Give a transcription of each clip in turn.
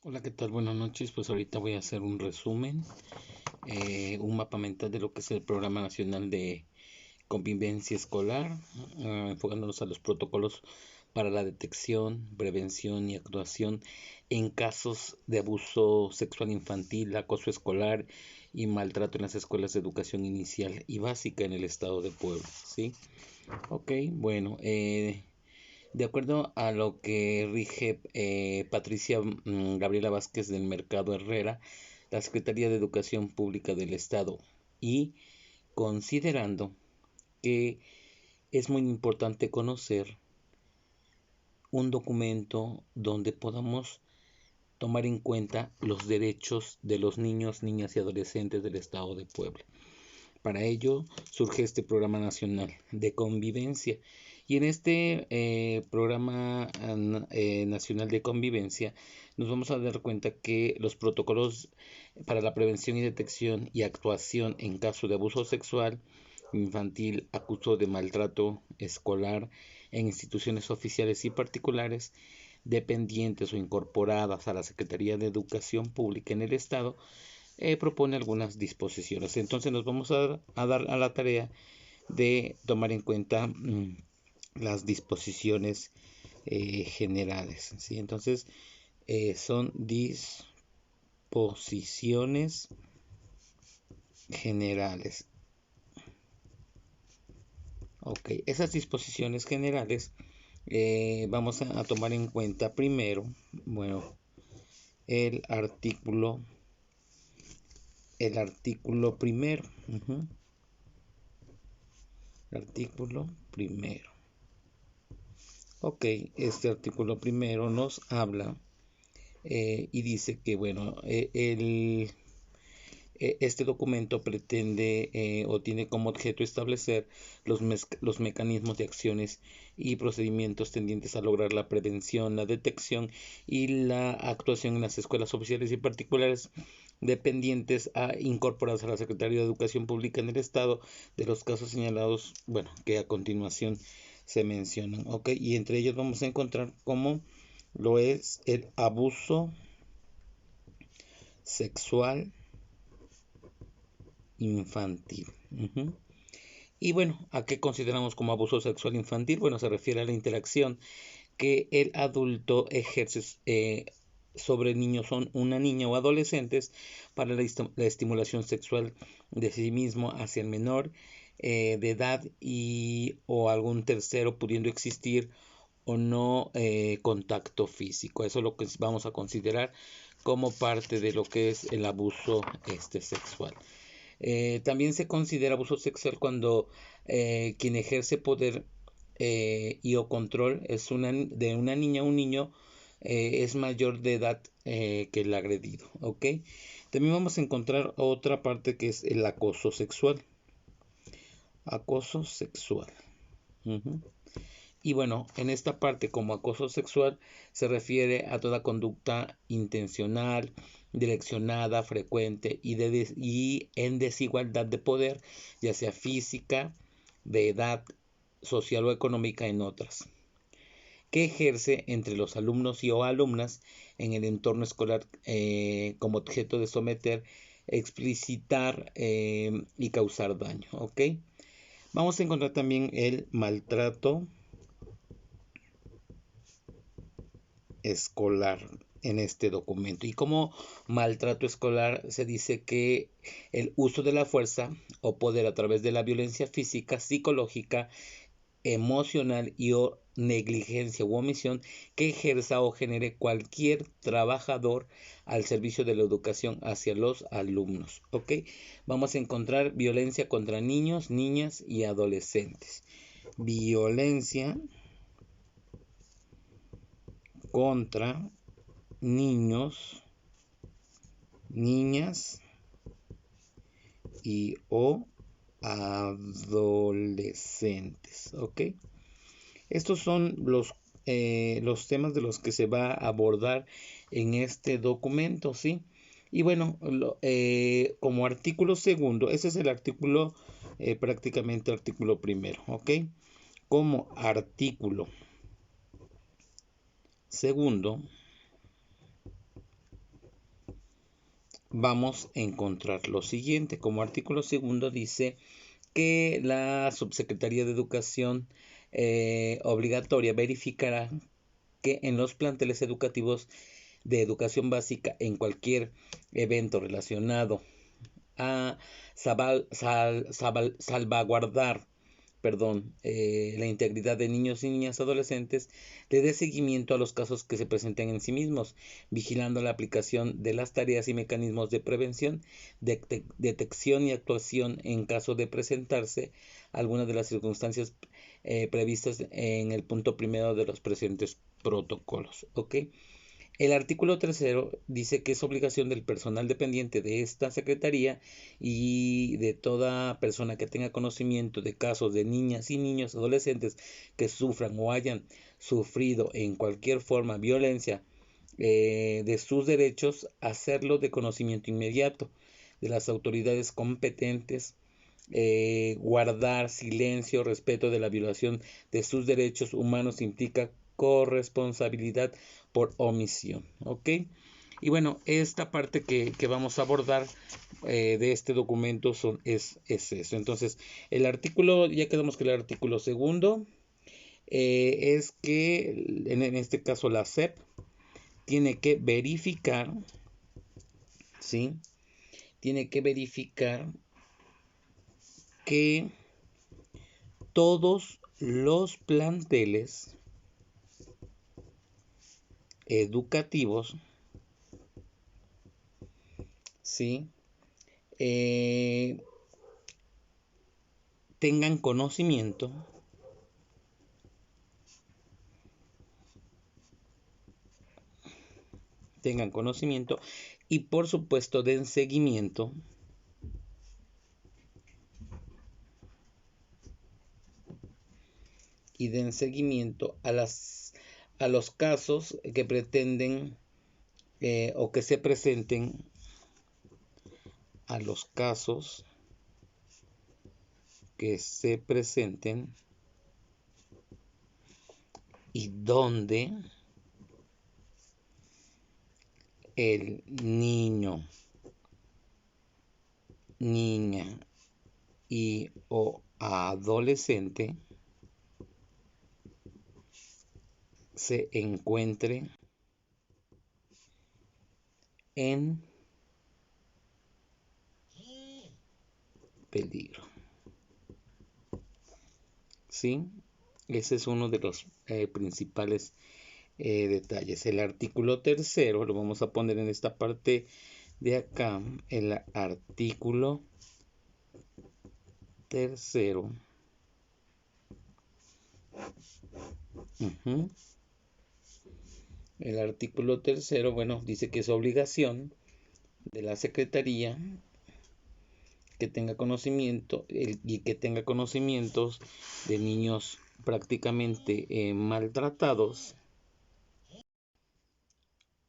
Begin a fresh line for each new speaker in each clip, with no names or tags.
Hola, ¿qué tal? Buenas noches. Pues ahorita voy a hacer un resumen, un mapa mental de lo que es el Programa Nacional de Convivencia Escolar, enfocándonos a los protocolos para la detección, prevención y actuación en casos de abuso sexual infantil, acoso escolar y maltrato en las escuelas de educación inicial y básica en el estado de Puebla, ¿sí? Ok, bueno, de acuerdo a lo que rige Patricia Gabriela Vázquez del Mercado Herrera, la Secretaría de Educación Pública del Estado, y considerando que es muy importante conocer un documento donde podamos tomar en cuenta los derechos de los niños, niñas y adolescentes del Estado de Puebla. Para ello surge este Programa Nacional de Convivencia. Y en este Programa Nacional de Convivencia nos vamos a dar cuenta que los protocolos para la prevención y detección y actuación en caso de abuso sexual infantil, acuso de maltrato escolar en instituciones oficiales y particulares dependientes o incorporadas a la Secretaría de Educación Pública en el Estado, propone algunas disposiciones. Entonces nos vamos a dar a la tarea de tomar en cuenta las disposiciones generales, ¿sí? Entonces son disposiciones generales. Ok, esas disposiciones generales vamos a tomar en cuenta primero, bueno, el artículo, primero. El artículo primero. Ok, este artículo primero nos habla y dice que, bueno, este documento pretende o tiene como objeto establecer los mecanismos de acciones y procedimientos tendientes a lograr la prevención, la detección y la actuación en las escuelas oficiales y particulares dependientes incorporadas a la Secretaría de Educación Pública en el Estado de los casos señalados, bueno, que a continuación se mencionan, ¿ok? Y entre ellos vamos a encontrar cómo lo es el abuso sexual infantil. Y bueno, ¿a qué consideramos como abuso sexual infantil? Bueno, se refiere a la interacción que el adulto ejerce sobre niños, son una niña o adolescentes, para la estimulación sexual de sí mismo hacia el menor de edad y o algún tercero, pudiendo existir o no contacto físico. Eso es lo que vamos a considerar como parte de lo que es el abuso sexual. También se considera abuso sexual cuando quien ejerce poder y o control es de una niña o un niño es mayor de edad que el agredido, ¿ok? También vamos a encontrar otra parte que es el acoso sexual. Acoso sexual. Y bueno, en esta parte como acoso sexual se refiere a toda conducta intencional, direccionada, frecuente y en desigualdad de poder, ya sea física, de edad, social o económica en otras, que ejerce entre los alumnos y o alumnas en el entorno escolar como objeto de someter, explicitar y causar daño, ¿ok? Vamos a encontrar también el maltrato escolar en este documento. Y como maltrato escolar se dice que el uso de la fuerza o poder a través de la violencia física, psicológica, emocional y o negligencia u omisión que ejerza o genere cualquier trabajador al servicio de la educación hacia los alumnos. ¿Ok? Vamos a encontrar violencia contra niños, niñas y adolescentes. Violencia contra niños, niñas y o adolescentes, ¿ok? Estos son los temas de los que se va a abordar en este documento, ¿sí? Y bueno, como artículo segundo, ese es el artículo, prácticamente artículo primero, ¿ok? Como artículo segundo, vamos a encontrar lo siguiente. Como artículo segundo dice que la Subsecretaría de Educación obligatoria verificará que en los planteles educativos de educación básica, en cualquier evento relacionado a salvaguardar la integridad de niños y niñas adolescentes, le dé seguimiento a los casos que se presenten en sí mismos, vigilando la aplicación de las tareas y mecanismos de prevención, detección y actuación en caso de presentarse algunas de las circunstancias previstas en el punto primero de los presentes protocolos. ¿Ok? El artículo tercero dice que es obligación del personal dependiente de esta secretaría y de toda persona que tenga conocimiento de casos de niñas y niños adolescentes que sufran o hayan sufrido en cualquier forma violencia de sus derechos, hacerlo de conocimiento inmediato de las autoridades competentes, guardar silencio, respeto de la violación de sus derechos humanos implica corresponsabilidad por omisión. ¿Ok? Y bueno, esta parte que vamos a abordar de este documento es eso. Entonces, el artículo, ya quedamos que el artículo segundo es que en este caso la SEP tiene que verificar, ¿sí? Tiene que verificar que todos los planteles educativos, ¿sí? Tengan conocimiento y por supuesto den seguimiento a los casos que pretenden o que se presenten, a los casos que se presenten y donde el niño, niña y o adolescente se encuentre en peligro. ¿Sí? Ese es uno de los principales detalles. El artículo tercero lo vamos a poner en esta parte de acá. El artículo tercero. El artículo tercero, bueno, dice que es obligación de la Secretaría que tenga conocimiento y que tenga conocimientos de niños prácticamente maltratados.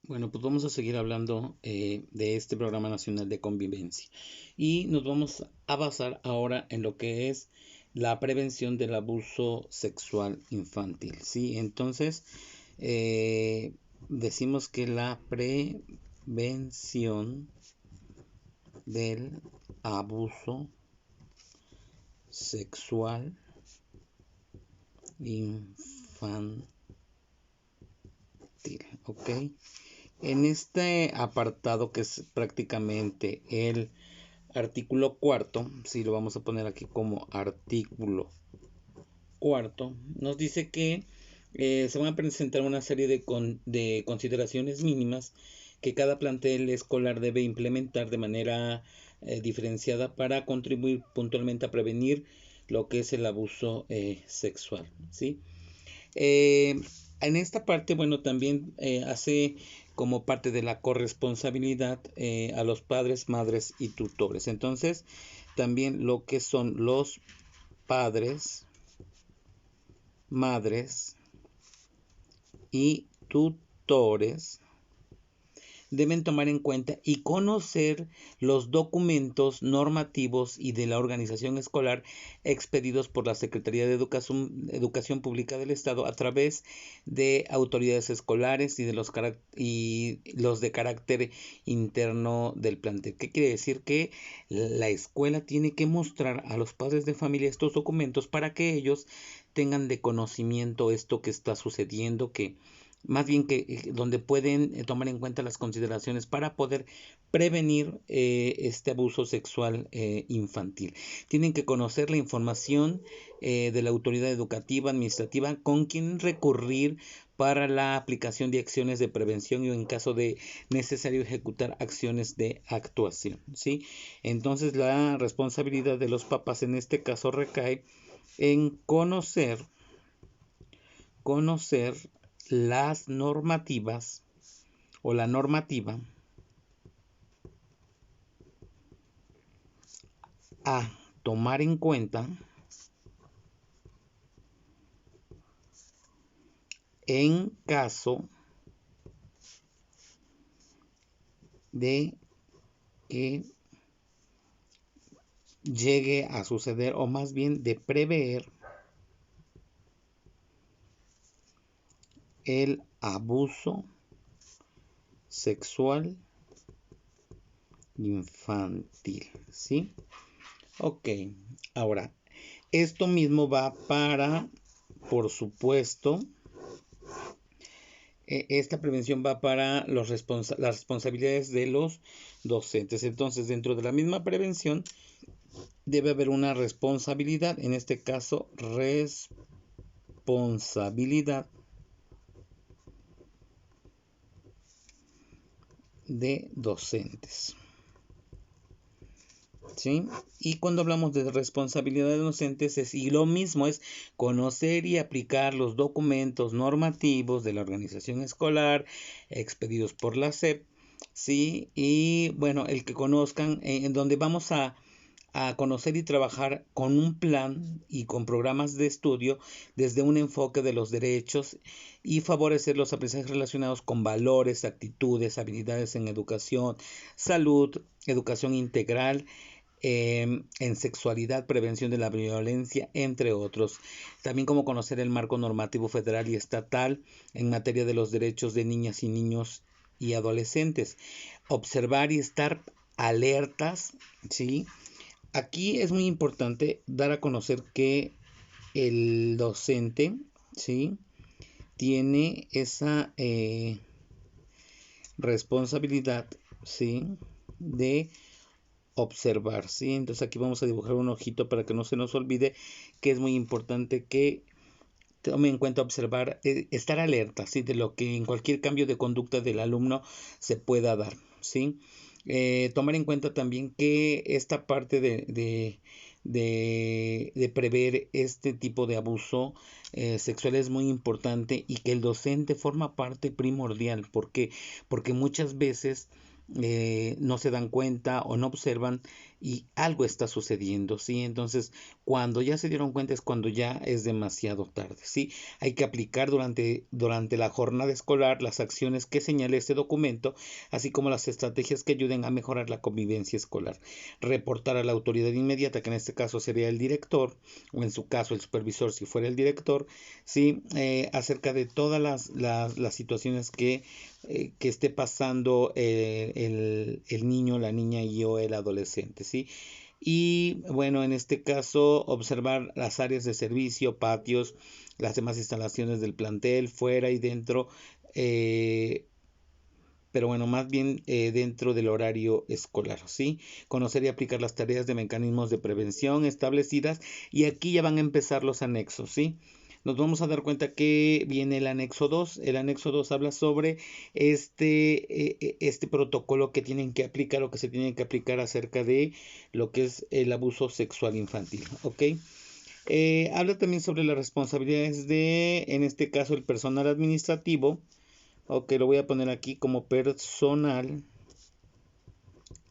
Bueno, pues vamos a seguir hablando de este Programa Nacional de Convivencia y nos vamos a basar ahora en lo que es la prevención del abuso sexual infantil, ¿sí? Entonces, decimos que la prevención del abuso sexual infantil, ¿ok? En este apartado que es prácticamente el artículo cuarto, si lo vamos a poner aquí como artículo cuarto, nos dice que se van a presentar una serie de consideraciones mínimas que cada plantel escolar debe implementar de manera diferenciada para contribuir puntualmente a prevenir lo que es el abuso sexual, ¿sí? En esta parte, bueno, también hace como parte de la corresponsabilidad a los padres, madres y tutores. Entonces, también lo que son los padres, madres y tutores deben tomar en cuenta y conocer los documentos normativos y de la organización escolar expedidos por la Secretaría de Educación Pública del Estado a través de autoridades escolares y de los de carácter interno del plantel. ¿Qué quiere decir? Que la escuela tiene que mostrar a los padres de familia estos documentos para que ellos tengan de conocimiento esto que está sucediendo, que más bien que donde pueden tomar en cuenta las consideraciones para poder prevenir este abuso sexual infantil. Tienen que conocer la información de la autoridad educativa, administrativa, con quien recurrir para la aplicación de acciones de prevención y en caso de necesario ejecutar acciones de actuación, ¿sí? Entonces la responsabilidad de los papás en este caso recae en conocer las normativas o la normativa a tomar en cuenta en caso de que llegue a suceder, o más bien de prever el abuso sexual infantil, ¿sí? Ok, ahora, esto mismo va para, por supuesto, esta prevención va para las responsabilidades de los docentes. Entonces, dentro de la misma prevención, debe haber una responsabilidad, en este caso, responsabilidad de docentes. ¿Sí? Y cuando hablamos de responsabilidad de docentes y lo mismo es conocer y aplicar los documentos normativos de la organización escolar expedidos por la SEP, ¿sí? Y bueno, el que conozcan en donde vamos a conocer y trabajar con un plan y con programas de estudio desde un enfoque de los derechos y favorecer los aprendizajes relacionados con valores, actitudes, habilidades en educación, salud, educación integral, en sexualidad, prevención de la violencia, entre otros. También como conocer el marco normativo federal y estatal en materia de los derechos de niñas y niños y adolescentes. Observar y estar alertas, ¿sí? Aquí es muy importante dar a conocer que el docente, ¿sí?, tiene esa responsabilidad, ¿sí?, de observar, ¿sí? Entonces aquí vamos a dibujar un ojito para que no se nos olvide que es muy importante que tome en cuenta observar, estar alerta, ¿sí?, de lo que en cualquier cambio de conducta del alumno se pueda dar, ¿sí? Tomar en cuenta también que esta parte de prever este tipo de abuso sexual es muy importante y que el docente forma parte primordial. ¿Por qué? Porque muchas veces no se dan cuenta o no observan y algo está sucediendo, ¿sí? Entonces, cuando ya se dieron cuenta es cuando ya es demasiado tarde, ¿sí? Hay que aplicar durante la jornada escolar las acciones que señala este documento, así como las estrategias que ayuden a mejorar la convivencia escolar. Reportar a la autoridad inmediata, que en este caso sería el director, o en su caso el supervisor si fuera el director, ¿sí? Acerca de todas las situaciones que esté pasando el niño, la niña y o el adolescente, ¿sí? Y bueno, en este caso, observar las áreas de servicio, patios, las demás instalaciones del plantel, fuera y dentro, pero bueno, más bien dentro del horario escolar, ¿sí? Conocer y aplicar las tareas de mecanismos de prevención establecidas, y aquí ya van a empezar los anexos, ¿sí? Nos vamos a dar cuenta que viene el anexo 2. El anexo 2 habla sobre este protocolo que tienen que aplicar o que se tienen que aplicar acerca de lo que es el abuso sexual infantil, ¿ok? Habla también sobre las responsabilidades de, en este caso, el personal administrativo. Ok, lo voy a poner aquí como personal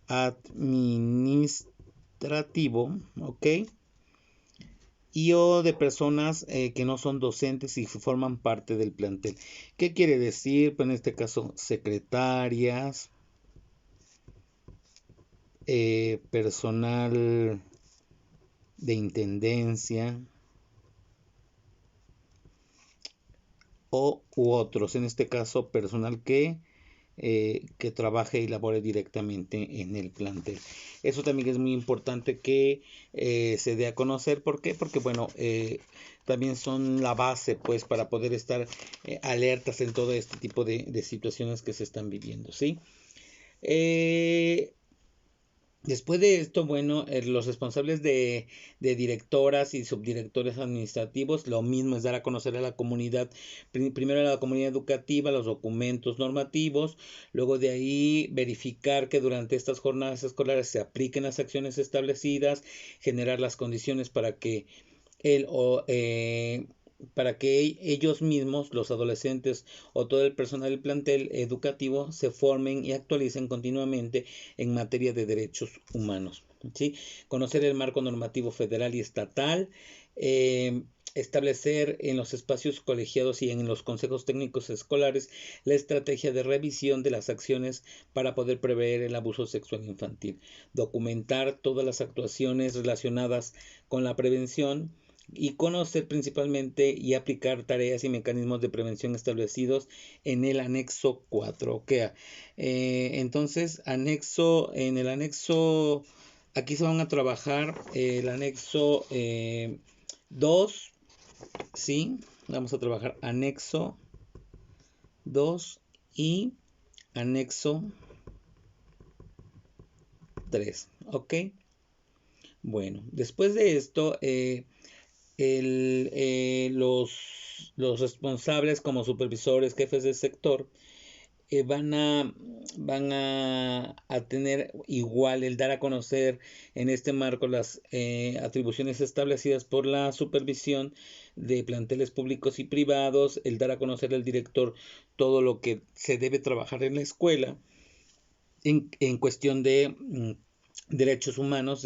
administrativo, ok, y o de personas que no son docentes y forman parte del plantel. ¿Qué quiere decir? Pues en este caso, secretarias, personal de intendencia u otros, en este caso personal que trabaje y labore directamente en el plantel. Eso también es muy importante que se dé a conocer. ¿Por qué? Porque bueno, también son la base pues para poder estar alertas en todo este tipo de situaciones que se están viviendo, ¿sí? Después de esto, bueno, los responsables de directoras y subdirectores administrativos, lo mismo es dar a conocer a la comunidad, primero a la comunidad educativa, los documentos normativos, luego de ahí verificar que durante estas jornadas escolares se apliquen las acciones establecidas, generar las condiciones para que el o para que ellos mismos, los adolescentes o todo el personal del plantel educativo, se formen y actualicen continuamente en materia de derechos humanos, ¿sí? Conocer el marco normativo federal y estatal, establecer en los espacios colegiados y en los consejos técnicos escolares la estrategia de revisión de las acciones para poder prever el abuso sexual infantil, documentar todas las actuaciones relacionadas con la prevención y conocer principalmente y aplicar tareas y mecanismos de prevención establecidos en el anexo 4. Okay. Entonces, en el anexo, aquí se van a trabajar el anexo 2, ¿sí? Vamos a trabajar anexo 2 y anexo 3, ¿ok? Bueno, después de esto, los responsables como supervisores, jefes del sector, van a tener igual el dar a conocer en este marco las atribuciones establecidas por la supervisión de planteles públicos y privados, el dar a conocer al director todo lo que se debe trabajar en la escuela en cuestión de derechos humanos,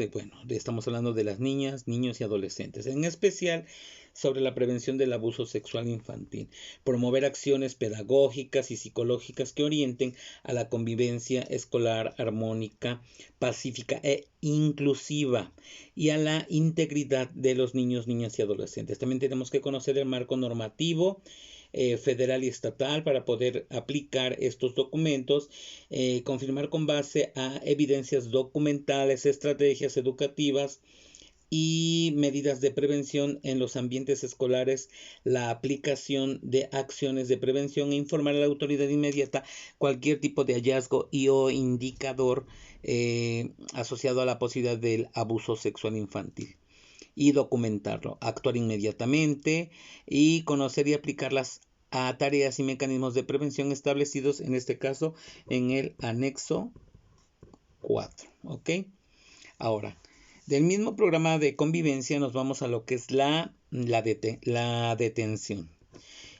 estamos hablando de las niñas, niños y adolescentes, en especial sobre la prevención del abuso sexual infantil, promover acciones pedagógicas y psicológicas que orienten a la convivencia escolar armónica, pacífica e inclusiva y a la integridad de los niños, niñas y adolescentes. También tenemos que conocer el marco normativo federal y estatal para poder aplicar estos documentos, confirmar con base a evidencias documentales, estrategias educativas y medidas de prevención en los ambientes escolares, la aplicación de acciones de prevención e informar a la autoridad inmediata cualquier tipo de hallazgo y o indicador asociado a la posibilidad del abuso sexual infantil y documentarlo, actuar inmediatamente y conocer y aplicarlas a tareas y mecanismos de prevención establecidos, en este caso, en el anexo 4. ¿Ok? Ahora, del mismo programa de convivencia nos vamos a lo que es la detención.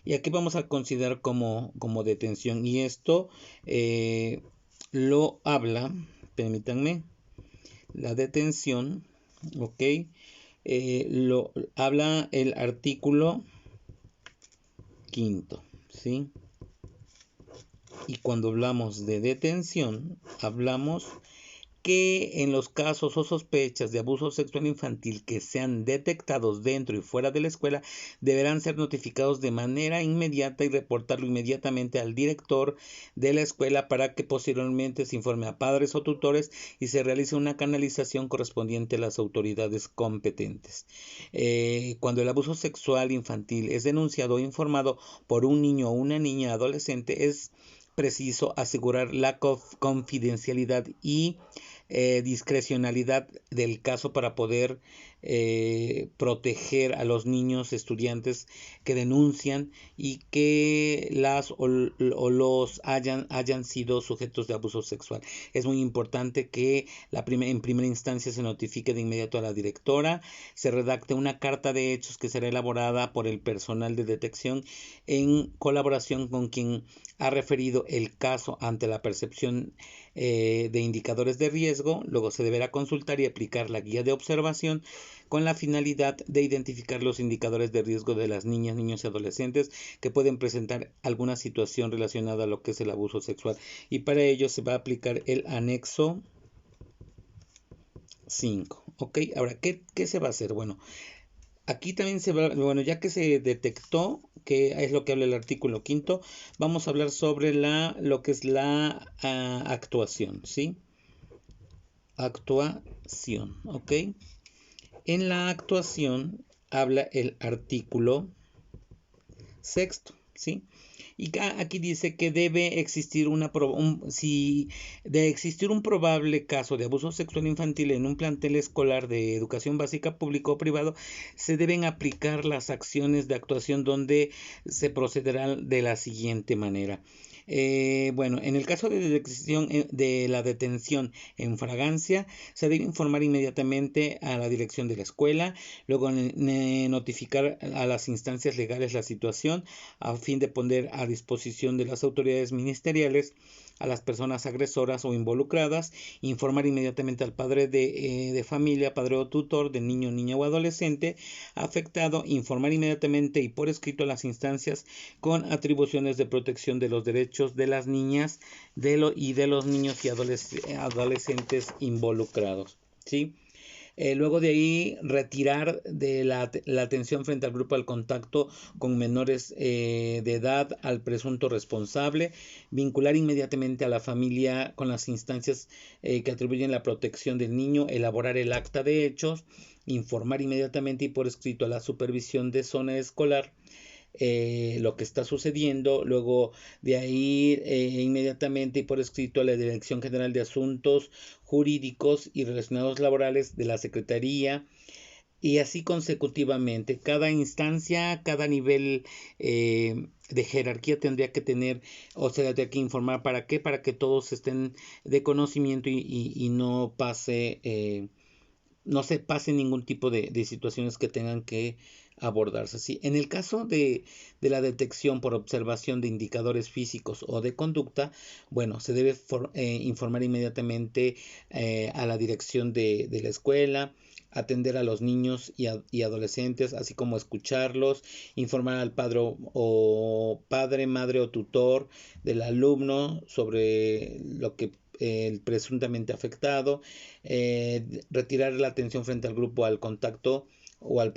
Y aquí vamos a considerar como detención. Y esto lo habla, permítanme, la detención, ¿ok? Lo habla el artículo 5, ¿sí? Y cuando hablamos de detención, hablamos que en los casos o sospechas de abuso sexual infantil que sean detectados dentro y fuera de la escuela, deberán ser notificados de manera inmediata y reportarlo inmediatamente al director de la escuela para que posteriormente se informe a padres o tutores y se realice una canalización correspondiente a las autoridades competentes. Cuando el abuso sexual infantil es denunciado o informado por un niño o una niña adolescente, es preciso asegurar la confidencialidad y discrecionalidad del caso para poder proteger a los niños estudiantes que denuncian y que los hayan sido sujetos de abuso sexual. Es muy importante que en primera instancia se notifique de inmediato a la directora, se redacte una carta de hechos que será elaborada por el personal de detección en colaboración con quien ha referido el caso ante la percepción de indicadores de riesgo. Luego se deberá consultar y aplicar la guía de observación con la finalidad de identificar los indicadores de riesgo de las niñas, niños y adolescentes que pueden presentar alguna situación relacionada a lo que es el abuso sexual. Y para ello se va a aplicar el anexo 5. ¿Ok? Ahora, ¿qué se va a hacer? Bueno, aquí también se va, bueno, ya que se detectó que es lo que habla el artículo 5, vamos a hablar sobre lo que es la actuación, ¿sí? Actuación, ¿ok? En la actuación habla el artículo 6, ¿sí? Y aquí dice que debe existir si de existir un probable caso de abuso sexual infantil en un plantel escolar de educación básica público o privado, se deben aplicar las acciones de actuación donde se procederá de la siguiente manera. Bueno, en el caso de la detención en fragancia, se debe informar inmediatamente a la dirección de la escuela, luego notificar a las instancias legales la situación a fin de poner a disposición de las autoridades ministeriales a las personas agresoras o involucradas, informar inmediatamente al padre de familia, padre o tutor del niño, niña o adolescente afectado, informar inmediatamente y por escrito a las instancias con atribuciones de protección de los derechos de las niñas y de los niños y adolescentes involucrados, ¿sí? Luego de ahí retirar de la atención frente al grupo al contacto con menores de edad al presunto responsable, vincular inmediatamente a la familia con las instancias que atribuyen la protección del niño, elaborar el acta de hechos, informar inmediatamente y por escrito a la supervisión de zona escolar lo que está sucediendo, luego de ahí inmediatamente y por escrito a la Dirección General de Asuntos Jurídicos y Relacionados Laborales de la Secretaría, y así consecutivamente. Cada instancia, cada nivel de jerarquía tendría que tener, o sea, tendría que informar para qué, para que todos estén de conocimiento y no pase no se pase ningún tipo de situaciones que tengan que abordarse. ¿Sí? En el caso de la detección por observación de indicadores físicos o de conducta, bueno, se debe informar inmediatamente a la dirección de la escuela, atender a los niños y adolescentes, así como escucharlos, informar al padre, madre o tutor del alumno sobre lo que el presuntamente afectado, retirar la atención frente al grupo al contacto o al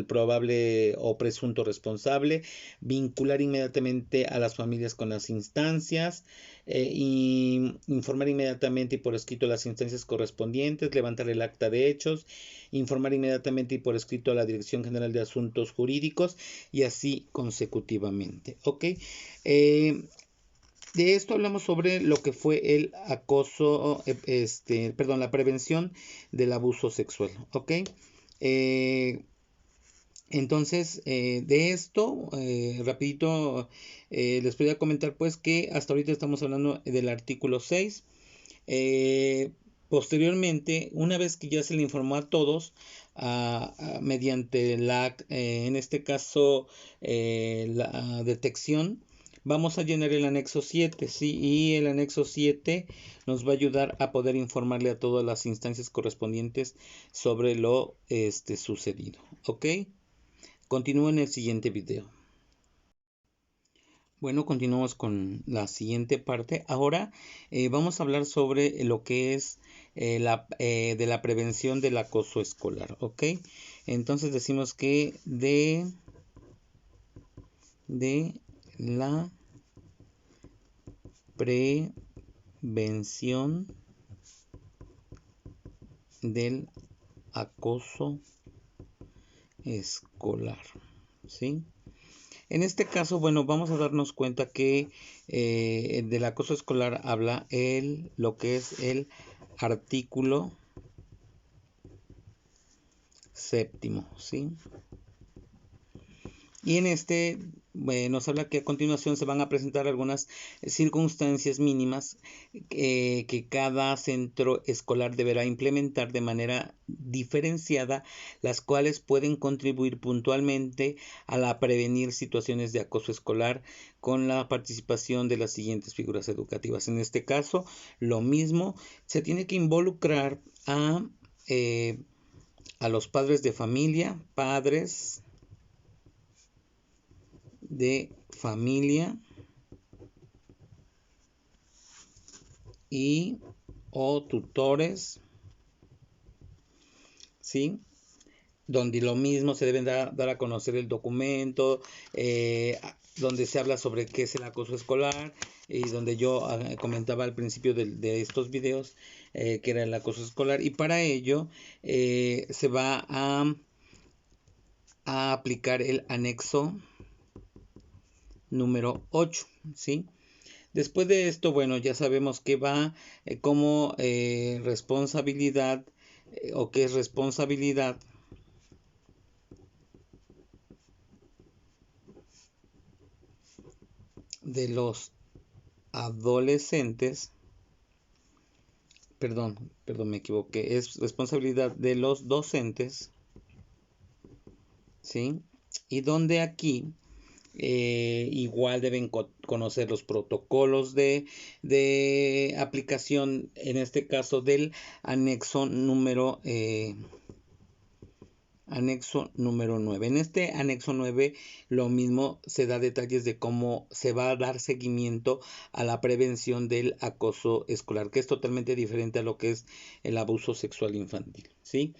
probable o presunto responsable, vincular inmediatamente a las familias con las instancias, y informar inmediatamente y por escrito a las instancias correspondientes, levantar el acta de hechos, informar inmediatamente y por escrito a la Dirección General de Asuntos Jurídicos y así consecutivamente. ¿Ok? De esto hablamos sobre lo que fue el acoso, la prevención del abuso sexual, ¿ok? Entonces, de esto, rapidito, les voy a comentar pues que hasta ahorita estamos hablando del artículo 6. Posteriormente, una vez que ya se le informó a todos, mediante en este caso, la detección, vamos a llenar el anexo 7, ¿sí? Y el anexo 7 nos va a ayudar a poder informarle a todas las instancias correspondientes sobre lo sucedido, ¿ok? Continúo en el siguiente video. Bueno, continuamos con la siguiente parte. Ahora vamos a hablar sobre lo que es de la prevención del acoso escolar, ¿ok? Entonces decimos que de la prevención del acoso escolar, ¿sí? En este caso, bueno, vamos a darnos cuenta que del acoso escolar habla lo que es el artículo 7, ¿sí? Y en este nos habla que a continuación se van a presentar algunas circunstancias mínimas que cada centro escolar deberá implementar de manera diferenciada, las cuales pueden contribuir puntualmente a la prevenir situaciones de acoso escolar con la participación de las siguientes figuras educativas. En este caso, lo mismo, se tiene que involucrar a los padres de familia, y o tutores, ¿sí? Donde lo mismo se deben dar a conocer el documento, donde se habla sobre qué es el acoso escolar, y donde yo comentaba al principio de estos videos que era el acoso escolar, y para ello se va a aplicar el anexo número 8, ¿sí? Después de esto, bueno, ya sabemos que va como responsabilidad o qué es responsabilidad de los adolescentes, perdón, me equivoqué, es responsabilidad de los docentes, ¿sí? Y donde aquí igual deben conocer los protocolos de aplicación, en este caso del anexo número 9. En este anexo 9 lo mismo se da detalles de cómo se va a dar seguimiento a la prevención del acoso escolar, que es totalmente diferente a lo que es el abuso sexual infantil, ¿sí?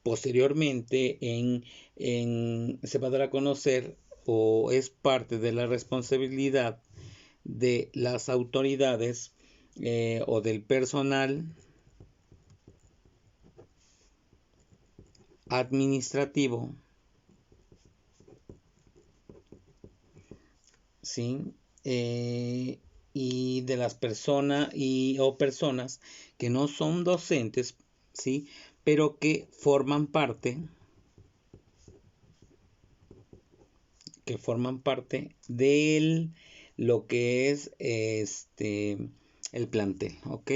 Posteriormente se va a dar a conocer, o es parte de la responsabilidad de las autoridades o del personal administrativo, ¿sí? Y de las personas o personas que no son docentes, ¿sí? Pero que forman parte de lo que es el plantel, ¿ok?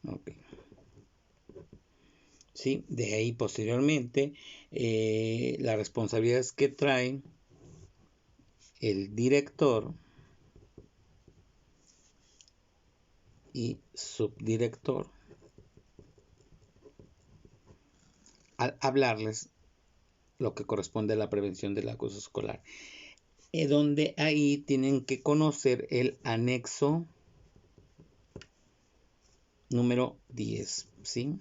Ok. ¿Sí? De ahí posteriormente las responsabilidades que trae el director y subdirector al hablarles lo que corresponde a la prevención del acoso escolar, donde ahí tienen que conocer el anexo número 10, ¿sí?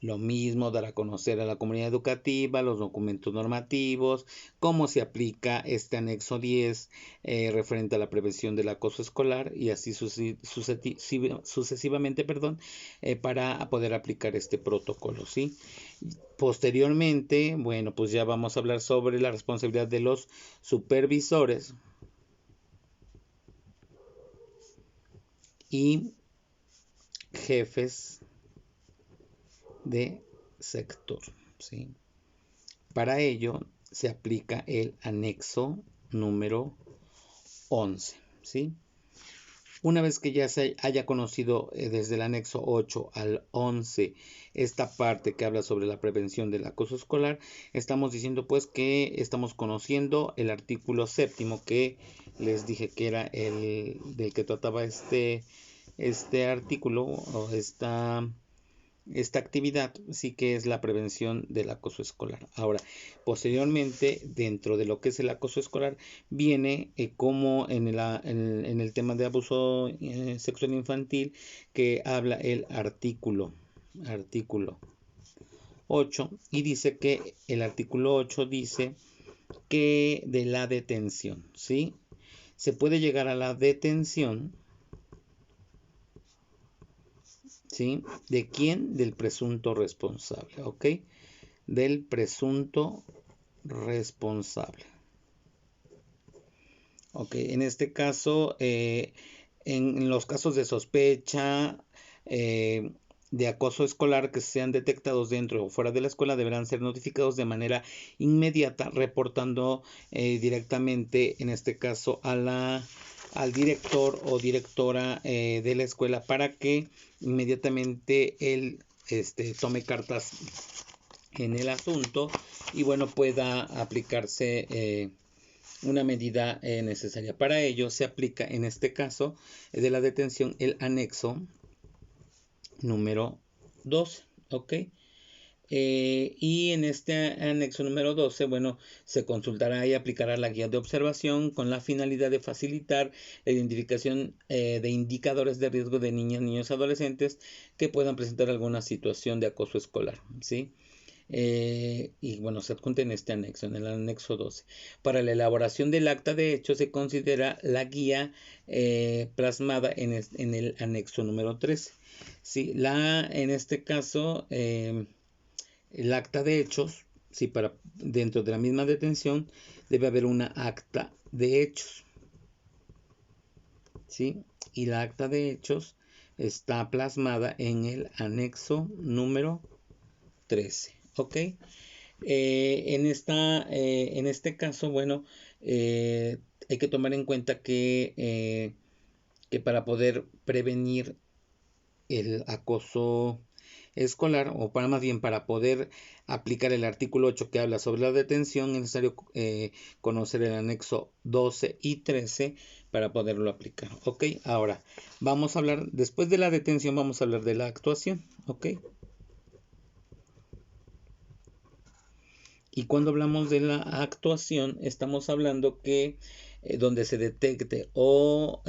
Lo mismo, dar a conocer a la comunidad educativa los documentos normativos, cómo se aplica este anexo 10 referente a la prevención del acoso escolar, y así sucesivamente, para poder aplicar este protocolo, ¿sí? Posteriormente, bueno, pues ya vamos a hablar sobre la responsabilidad de los supervisores y jefes de sector, ¿sí? Para ello se aplica el anexo número 11, ¿sí? Una vez que ya se haya conocido desde el anexo 8 al 11 esta parte que habla sobre la prevención del acoso escolar, estamos diciendo pues que estamos conociendo el artículo 7 que les dije que era el del que trataba este artículo o esta actividad, sí, que es la prevención del acoso escolar. Ahora, posteriormente, dentro de lo que es el acoso escolar, viene como en el tema de abuso sexual infantil, que habla el artículo 8, y dice que el artículo 8 dice que de la detención, ¿sí? Se puede llegar a la detención, ¿sí? ¿De quién? Del presunto responsable, ¿ok? Del presunto responsable. Ok, en este caso, en los casos de sospecha de acoso escolar que sean detectados dentro o fuera de la escuela, deberán ser notificados de manera inmediata, reportando directamente, en este caso, al director o directora de la escuela, para que inmediatamente él tome cartas en el asunto y bueno, pueda aplicarse una medida necesaria. Para ello se aplica, en este caso de la detención, el anexo número 12, ¿ok? Y en este anexo número 12, bueno, se consultará y aplicará la guía de observación con la finalidad de facilitar la identificación de indicadores de riesgo de niñas, niños, adolescentes que puedan presentar alguna situación de acoso escolar, ¿sí? Y bueno, se adjunta en este anexo, en el anexo 12. Para la elaboración del acta de hecho se considera la guía plasmada en el anexo número 13. Sí, en este caso, el acta de hechos, sí, dentro de la misma detención debe haber una acta de hechos, ¿sí? Y la acta de hechos está plasmada en el anexo número 13, ¿ok? En este caso, bueno, hay que tomar en cuenta que para poder prevenir el acoso escolar, o para más bien para poder aplicar el artículo 8 que habla sobre la detención, es necesario conocer el anexo 12 y 13 para poderlo aplicar. Ok, ahora vamos a hablar, después de la detención, vamos a hablar de la actuación. Ok, y cuando hablamos de la actuación, estamos hablando que donde se detecte o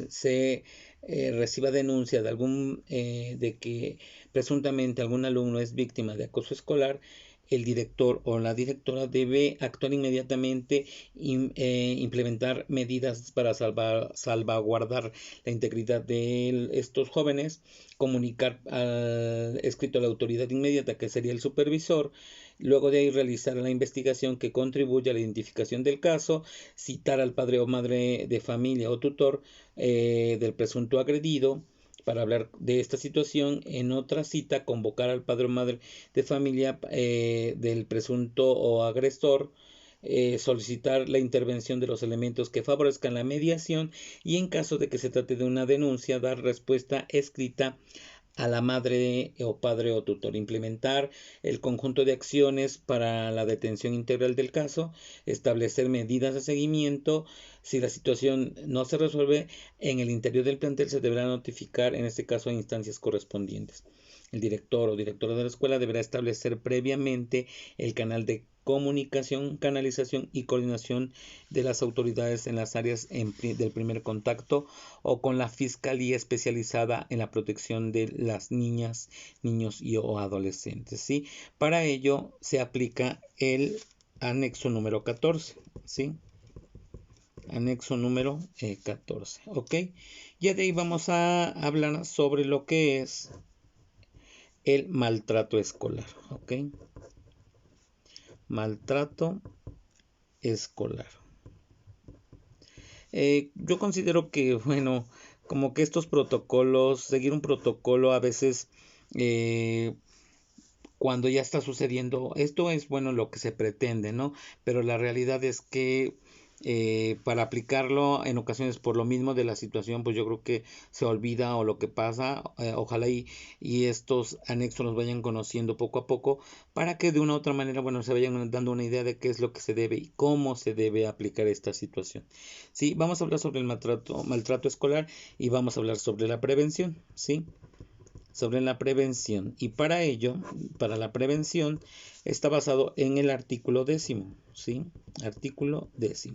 se reciba denuncia de que presuntamente algún alumno es víctima de acoso escolar, el director o la directora debe actuar inmediatamente e implementar medidas para salvaguardar la integridad de estos jóvenes, comunicar escrito a la autoridad inmediata, que sería el supervisor. Luego de ahí realizar la investigación que contribuye a la identificación del caso, citar al padre o madre de familia o tutor del presunto agredido para hablar de esta situación. En otra cita, convocar al padre o madre de familia del presunto o agresor, solicitar la intervención de los elementos que favorezcan la mediación y en caso de que se trate de una denuncia, dar respuesta escrita a la madre o padre o tutor, implementar el conjunto de acciones para la detención integral del caso, establecer medidas de seguimiento. Si la situación no se resuelve en el interior del plantel, se deberá notificar, en este caso, a instancias correspondientes. El director o directora de la escuela deberá establecer previamente el canal de comunicación, canalización y coordinación de las autoridades en las áreas del primer contacto o con la Fiscalía especializada en la protección de las niñas, niños o adolescentes, ¿sí? Para ello se aplica el anexo número 14, ¿sí? Anexo número 14, ¿ok? Ya de ahí vamos a hablar sobre lo que es el maltrato escolar, ¿ok? Maltrato escolar. Yo considero que, bueno, como que estos protocolos, seguir un protocolo a veces, eh, cuando ya está sucediendo, esto es, bueno, lo que se pretende, ¿no? Pero la realidad es que para aplicarlo en ocasiones por lo mismo de la situación, pues yo creo que se olvida o lo que pasa, ojalá y estos anexos nos vayan conociendo poco a poco para que de una u otra manera, bueno, se vayan dando una idea de qué es lo que se debe y cómo se debe aplicar esta situación. Sí, vamos a hablar sobre el maltrato escolar y vamos a hablar sobre la prevención, ¿sí? Sobre la prevención, y para ello, para la prevención, está basado en el artículo 10, ¿sí? Artículo 10.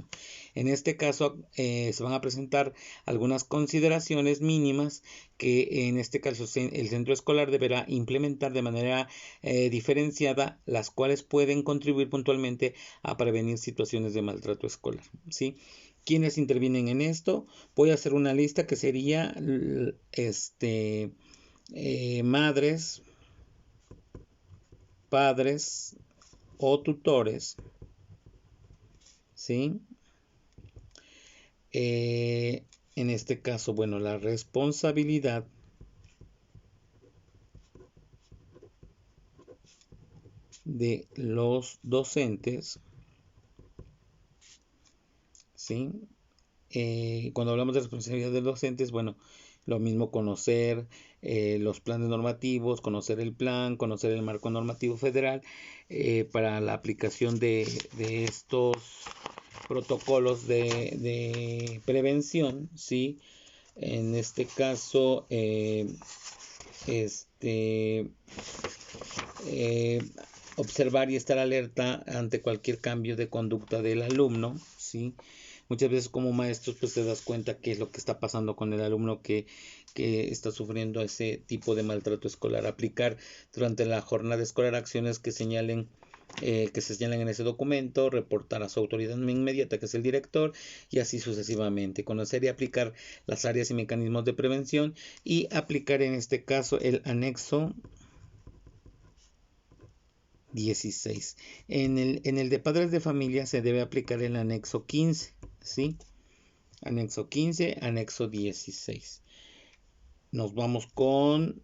En este caso se van a presentar algunas consideraciones mínimas que en este caso el centro escolar deberá implementar de manera diferenciada, las cuales pueden contribuir puntualmente a prevenir situaciones de maltrato escolar, ¿sí? ¿Quiénes intervienen en esto? Voy a hacer una lista que sería madres, padres o tutores, ¿sí? En este caso, bueno, la responsabilidad de los docentes, ¿sí? Cuando hablamos de responsabilidad de los docentes, bueno, lo mismo conocer los planes normativos, conocer el plan, conocer el marco normativo federal para la aplicación de estos protocolos de prevención, ¿sí? En este caso, observar y estar alerta ante cualquier cambio de conducta del alumno, ¿sí? Muchas veces como maestros pues te das cuenta qué es lo que está pasando con el alumno que está sufriendo ese tipo de maltrato escolar. Aplicar durante la jornada escolar acciones que se señalan en ese documento, reportar a su autoridad inmediata, que es el director, y así sucesivamente. Conocer y aplicar las áreas y mecanismos de prevención y aplicar en este caso el anexo 16. En el de padres de familia se debe aplicar el anexo 15, ¿sí? Anexo 15, anexo 16. Nos vamos con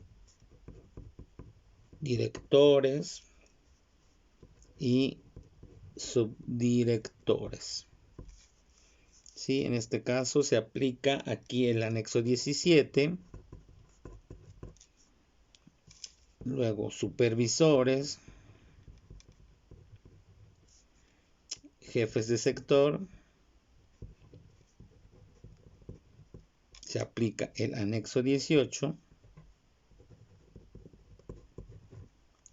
directores y subdirectores. ¿Sí? En este caso se aplica aquí el anexo 17. Luego supervisores, jefes de sector. Se aplica el anexo 18.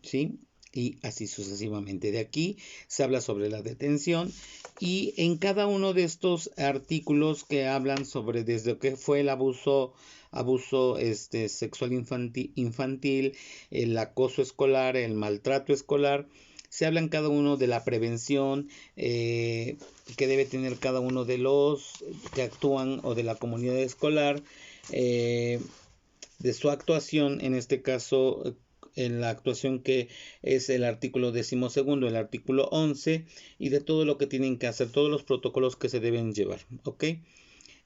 ¿Sí? Y así sucesivamente. De aquí se habla sobre la detención y en cada uno de estos artículos que hablan sobre desde que fue el abuso sexual infantil, el acoso escolar, el maltrato escolar, se habla en cada uno de la prevención que debe tener cada uno de los que actúan o de la comunidad escolar, de su actuación, en este caso en la actuación que es el artículo 12, el artículo 11, y de todo lo que tienen que hacer, todos los protocolos que se deben llevar, ¿ok?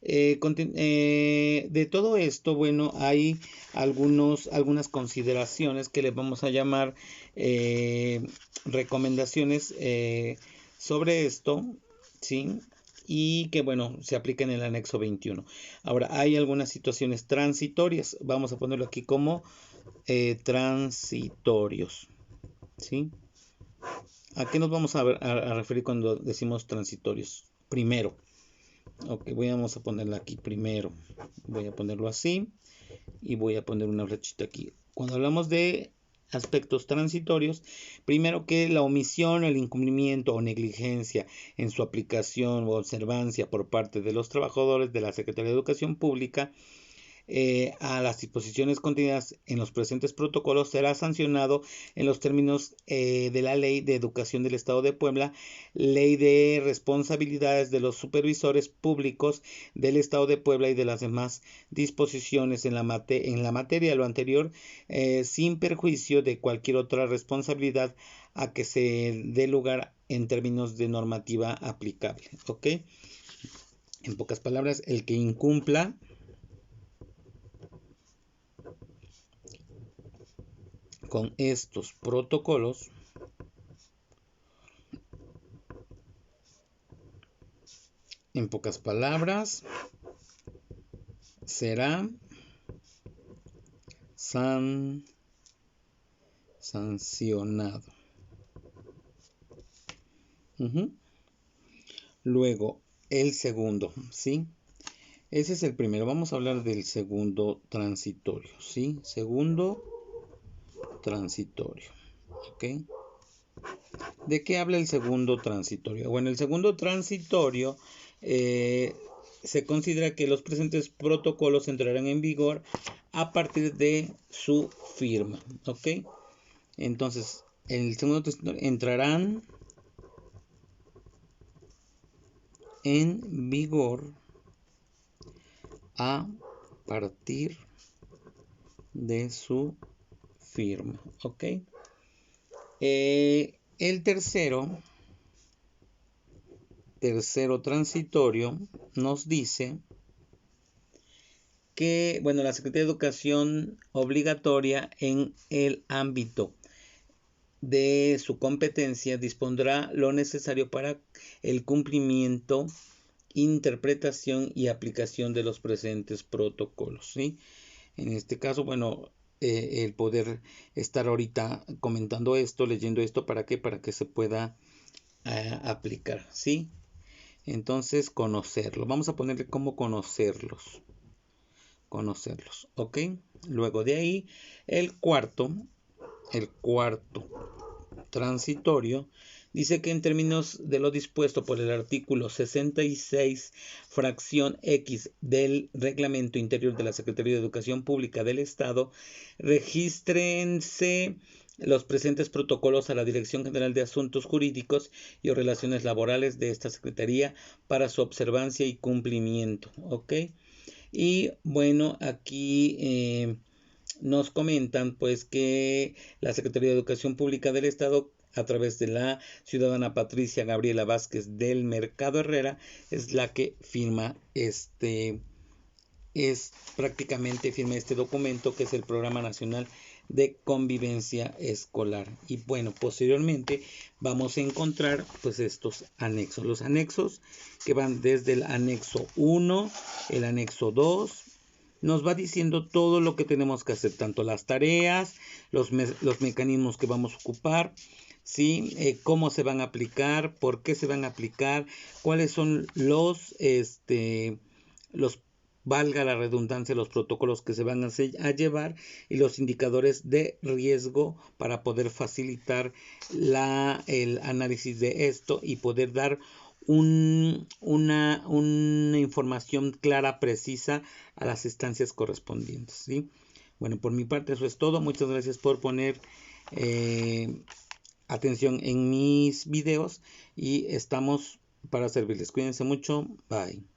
De todo esto, bueno, hay algunas consideraciones que le vamos a llamar recomendaciones sobre esto, ¿sí? Y que, bueno, se aplica en el anexo 21. Ahora, hay algunas situaciones transitorias, vamos a ponerlo aquí como transitorios, ¿sí? ¿A qué nos vamos a referir cuando decimos transitorios? Primero, ok, vamos a ponerla aquí primero. Voy a ponerlo así y voy a poner una flechita aquí. Cuando hablamos de aspectos transitorios, primero que la omisión, el incumplimiento o negligencia en su aplicación o observancia por parte de los trabajadores de la Secretaría de Educación Pública a las disposiciones contenidas en los presentes protocolos será sancionado en los términos de la Ley de Educación del Estado de Puebla, Ley de Responsabilidades de los Supervisores Públicos del Estado de Puebla y de las demás disposiciones en la materia. Lo anterior, sin perjuicio de cualquier otra responsabilidad a que se dé lugar en términos de normativa aplicable. ¿Ok? En pocas palabras, el que incumpla con estos protocolos en pocas palabras será sancionado. Luego el segundo, ¿sí? Ese es el primero. Vamos a hablar del segundo transitorio, ¿sí? Segundo transitorio, ¿ok? ¿De qué habla el segundo transitorio? Bueno, el segundo transitorio se considera que los presentes protocolos entrarán en vigor a partir de su firma, ¿ok? Entonces, el segundo transitorio entrarán en vigor a partir de su firma, ¿ok? El tercero transitorio nos dice que, bueno, la Secretaría de Educación obligatoria en el ámbito de su competencia dispondrá lo necesario para el cumplimiento, interpretación y aplicación de los presentes protocolos, ¿sí? En este caso, bueno, el poder estar ahorita comentando esto, leyendo esto, ¿para qué? Para que se pueda aplicar, ¿sí? Entonces, conocerlo. Vamos a ponerle cómo conocerlos. conocerlos, ¿ok? Luego de ahí, el cuarto transitorio, dice que en términos de lo dispuesto por el artículo 66, fracción X del Reglamento Interior de la Secretaría de Educación Pública del Estado, regístrense los presentes protocolos a la Dirección General de Asuntos Jurídicos y Relaciones Laborales de esta Secretaría para su observancia y cumplimiento, ¿ok? Y bueno, aquí nos comentan pues que la Secretaría de Educación Pública del Estado, a través de la ciudadana Patricia Gabriela Vázquez del Mercado Herrera, es la que firma prácticamente firma este documento, que es el Programa Nacional de Convivencia Escolar. Y bueno, posteriormente vamos a encontrar pues estos anexos, los anexos que van desde el anexo 1, el anexo 2, nos va diciendo todo lo que tenemos que hacer, tanto las tareas, los mecanismos que vamos a ocupar, ¿sí? Cómo se van a aplicar, por qué se van a aplicar, cuáles son valga la redundancia, los protocolos que se van a llevar y los indicadores de riesgo para poder facilitar el análisis de esto y poder dar una información clara, precisa a las instancias correspondientes, ¿sí? Bueno, por mi parte eso es todo. Muchas gracias por poner atención en mis videos y estamos para servirles. Cuídense mucho. Bye.